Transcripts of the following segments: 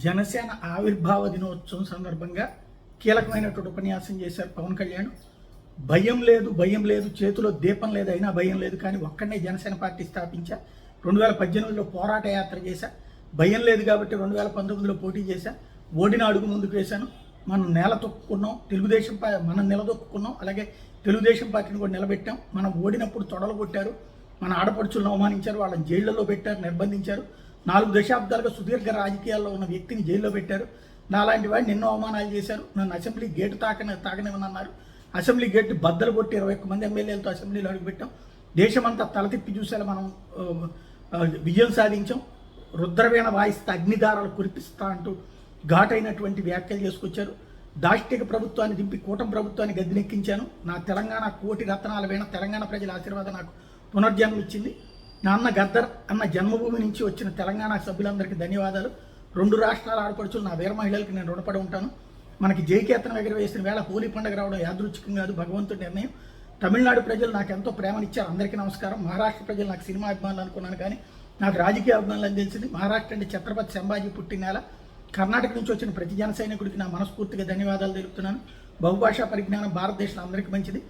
జనసేన ఆవిర్భావ దినోత్సవం సందర్భంగా కీలకమైనటువంటి ఉపన్యాసం చేశారు పవన్ కళ్యాణ్. భయం లేదు చేతిలో దీపం లేదు, అయినా భయం లేదు, కానీ ఒక్కడనే జనసేన పార్టీ స్థాపించా. 2018లో పోరాట యాత్ర చేశా. భయం లేదు కాబట్టి 2019లో పోటీ చేశా. ఓడిన అడుగు ముందుకు వేశాను. మనం నేల తొక్కుకున్నాం, తెలుగుదేశం మనం నిలదొక్కున్నాం, అలాగే తెలుగుదేశం పార్టీని కూడా నిలబెట్టాం. మనం ఓడినప్పుడు తొడలు కొట్టారు, మన ఆడపడుచులను అవమానించారు, వాళ్ళని జైళ్లలో పెట్టారు, నిర్బంధించారు. 4 దశాబ్దాలుగా సుదీర్ఘ రాజకీయాల్లో ఉన్న వ్యక్తిని జైల్లో పెట్టారు. నాలాంటి వాడిని ఎన్నో అవమానాలు చేశారు. నన్ను అసెంబ్లీ గేటు తాగనివ్వనన్నారు. అసెంబ్లీ గేటు బద్దలు కొట్టి 21 మంది ఎమ్మెల్యేలతో అసెంబ్లీలో అడుగుపెట్టాం. దేశమంతా తలతిప్పి చూసేలా మనం విజయం సాధించాం. రుద్రవీణ వాయిస్తే అగ్నిదారాలు కురిపిస్తా అంటూ ఘాటైనటువంటి వ్యాఖ్యలు చేసుకొచ్చారు. దాష్టిక ప్రభుత్వాన్ని దింపి కూటమి ప్రభుత్వాన్ని గద్దెనెక్కించాను. నా తెలంగాణ కోటి రత్నాల వీణ, తెలంగాణ ప్రజల ఆశీర్వాదం నాకు పునర్జన్మ ఇచ్చింది. నాన్న గద్దర్ అన్న జన్మభూమి నుంచి వచ్చిన తెలంగాణ సభ్యులందరికీ ధన్యవాదాలు. 2 రాష్ట్రాల ఆడపడుచులు నా వీర మహిళలకు నేను రుణపడి ఉంటాను. మనకి జైకేతనం ఎగరవేసిన వేళ హోలీ పండుగ రావడం యాదృచ్ఛికం కాదు, భగవంతుడి నిర్ణయం. తమిళనాడు ప్రజలు నాకు ఎంతో ప్రేమనిచ్చారు, అందరికీ నమస్కారం. మహారాష్ట్ర ప్రజలు నాకు సినిమా అభిమానులు అనుకున్నాను, కానీ నాకు రాజకీయ అభిమానులు అని తెలిసింది. మహారాష్ట్ర అంటే ఛత్రపతి సంభాజీ పుట్టిన నేల. కర్ణాటక నుంచి వచ్చిన ప్రతి జన సైనికుడికి నా మనస్ఫూర్తిగా ధన్యవాదాలు తెలుపుతున్నాను. బహుభాషా పరిజ్ఞానం భారతదేశంలో అందరికీ మంచిది.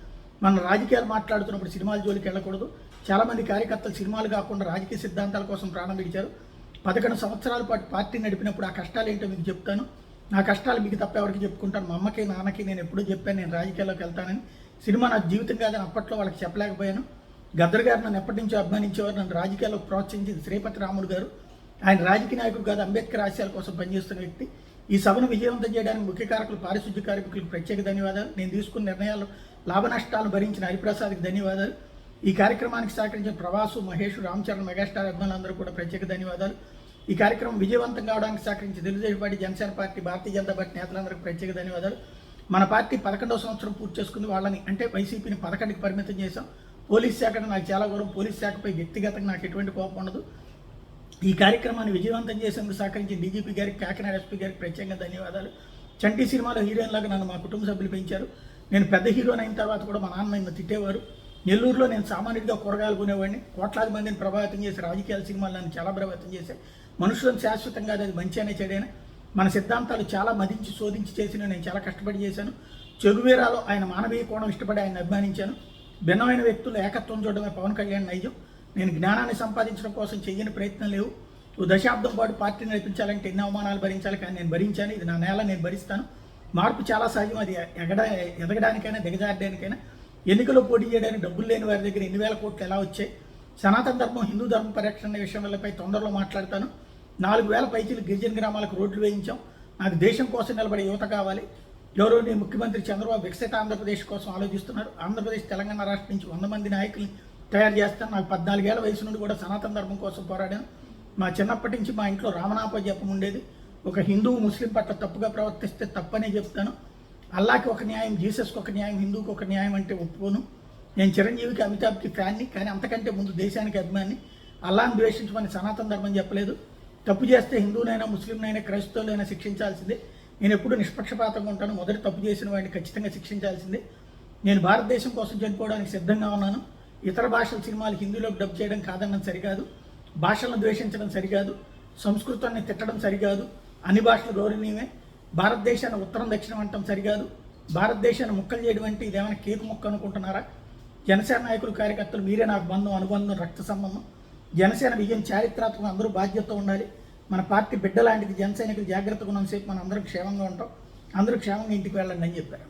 మన రాజకీయాలు మాట్లాడుతున్నప్పుడు సినిమాల జోలికి వెళ్ళకూడదు. చాలామంది కార్యకర్తలు సినిమాలు కాకుండా రాజకీయ సిద్ధాంతాల కోసం ప్రాణం విడిచారు. 11 సంవత్సరాల పాటు పార్టీ నడిపినప్పుడు ఆ కష్టాలు ఏంటో మీకు చెప్తాను. నా కష్టాలు మీకు తప్ప ఎవరికి చెప్పుకుంటాను. మా అమ్మకి నాన్నకి నేను ఎప్పుడూ చెప్పాను నేను రాజకీయాల్లోకి వెళ్తానని. సినిమా నాకు జీవితం కాదని అప్పట్లో వాళ్ళకి చెప్పలేకపోయాను. గద్దర్ గారు నన్ను ఎప్పటి నుంచో అభిమానించేవారు. నన్ను రాజకీయాల్లోకి ప్రోత్సహించింది శ్రీపతి రాములు గారు. ఆయన రాజకీయ నాయకుడు కాదు, అంబేద్కర్ ఆశయాల కోసం పనిచేస్తున్న వ్యక్తి. ఈ సభను విజయవంతం చేయడానికి ముఖ్య కారకులు పారిశుద్ధ్య కార్మికులకు ప్రత్యేక ధన్యవాదాలు. నేను తీసుకున్న నిర్ణయాలు లాభ నష్టాలను భరించిన హరిప్రసాద్కి ధన్యవాదాలు. ఈ కార్యక్రమానికి సహకరించిన ప్రవాసు, మహేష్, రామ్ చరణ్, మెగాస్టార్ అభిమానులందరూ కూడా ప్రత్యేక ధన్యవాదాలు. ఈ కార్యక్రమం విజయవంతం కావడానికి సహకరించి Telugu Desam party, Janasena party, Bharatiya Janata party నేతలందరికీ ప్రత్యేక ధన్యవాదాలు. మన పార్టీ 11వ సంవత్సరం పూర్తి చేసుకుంది. వాళ్ళని అంటే వైసీపీని 11కి పరిమితం చేశాం. పోలీస్ శాఖ నాకు చాలా గౌరవం. పోలీస్ శాఖపై వ్యక్తిగతంగా నాకు ఎటువంటి కోపం ఉండదు. ఈ కార్యక్రమాన్ని విజయవంతం చేసేందుకు సహకరించి డీజీపీ గారికి, కాకినాడ ఎస్పీ గారికి ప్రత్యేకంగా ధన్యవాదాలు. చంటి సినిమాలో హీరోయిన్ లాగా నన్ను మా కుటుంబ సభ్యులు పెంచారు. నేను పెద్ద హీరోయిన్ అయిన తర్వాత కూడా మా నాన్న నన్ను తిట్టేవారు. నెల్లూరులో నేను సామాన్యుడిగా కూరగాయలు కొనేవాడిని. కోట్లాది మందిని ప్రభావితం చేసి రాజకీయాల సినిమాలు నన్ను చాలా ప్రభావితం చేశాయి. మనుషులను శాశ్వతంగా అది మంచి అనే చెడైనా మన సిద్ధాంతాలు చాలా మదించి శోధించి చేసిన నేను చాలా కష్టపడి చేశాను. చెగువేరాలో ఆయన మానవీయ కోణం ఇష్టపడి ఆయన అభిమానించాను. భిన్నమైన వ్యక్తులు ఏకత్వం చూడడమే పవన్ కళ్యాణ్ నైజం. నేను జ్ఞానాన్ని సంపాదించడం కోసం చేయని ప్రయత్నం లేవు. 1 దశాబ్దం పాటు పార్టీని నడిపించాలంటే ఎన్ని అవమానాలు భరించాలి, కానీ నేను భరించాను. ఇది నా నేల, నేను భరిస్తాను. మార్పు చాలా సహజం. అది ఎదగడానికైనా దిగజారడానికైనా. ఎన్నికల్లో పోటీ చేయడానికి డబ్బులు లేని వారి దగ్గర ఎన్ని వేల కోట్లు ఎలా వచ్చాయి? సనాతన ధర్మం, హిందూ ధర్మ పరిరక్షణ విషయాలపై తొందరలో మాట్లాడతాను. 4000 పైచీలు గిరిజన గ్రామాలకు రోడ్లు వేయించాం. నాకు దేశం కోసం నిలబడే యువత కావాలి. గౌరవనీయ ముఖ్యమంత్రి చంద్రబాబు వికసిత ఆంధ్రప్రదేశ్ కోసం ఆలోచిస్తున్నారు. ఆంధ్రప్రదేశ్, తెలంగాణ రాష్ట్రం నుంచి 100 మంది నాయకుల్ని తయారు చేస్తాను. నాకు 14 ఏళ్ల వయసు నుండి కూడా సనాతన ధర్మం కోసం పోరాడాను. మా చిన్నప్పటి నుంచి మా ఇంట్లో రామనాప జపం ఉండేది. ఒక హిందువు ముస్లిం పట్ల తప్పుగా ప్రవర్తిస్తే తప్పనే చెప్తాను. అల్లాకి ఒక న్యాయం, జీసస్కి ఒక న్యాయం, హిందువుకి ఒక న్యాయం అంటే ఒప్పుకోను. నేను చిరంజీవికి, అమితాబ్కి ఫ్యాన్ని, కానీ అంతకంటే ముందు దేశానికి అభిమాని. అల్లాని ద్వేషించమని సనాతన ధర్మం చెప్పలేదు. తప్పు చేస్తే హిందువునైనా, ముస్లింనైనా, క్రైస్తవులైనా శిక్షించాల్సిందే. నేను ఎప్పుడు నిష్పక్షపాతంగా ఉంటాను. మొదటి తప్పు చేసిన వాడిని ఖచ్చితంగా శిక్షించాల్సిందే. నేను భారతదేశం కోసం చనిపోవడానికి సిద్ధంగా ఉన్నాను. ఇతర భాషల సినిమాలు హిందీలోకి డబ్ చేయడం కాదన్నది సరికాదు. భాషలను ద్వేషించడం సరికాదు. సంస్కృతాన్ని తిట్టడం సరికాదు. అన్ని భాషలు గౌరవనీయమే. భారతదేశాన్ని ఉత్తరం దక్షిణం అంటాం సరికాదు. భారతదేశాన్ని ముక్కలు చేయడం అంటే ఇదేమైనా కేకు ముక్క అనుకుంటున్నారా? జనసేన నాయకులు, కార్యకర్తలు మీరే నాకు బంధం, అనుబంధం, రక్త సంబంధం. జనసేన విజయం చారిత్రాత్మకం. అందరూ బాధ్యతతో ఉండాలి. మన పార్టీ బిడ్డ లాంటిది. జన సైనికులు జాగ్రత్తగా ఉన్నంతసేపు మనం అందరూ క్షేమంగా ఉంటాం. అందరూ క్షేమంగా ఇంటికి వెళ్ళండి అని చెప్పారు.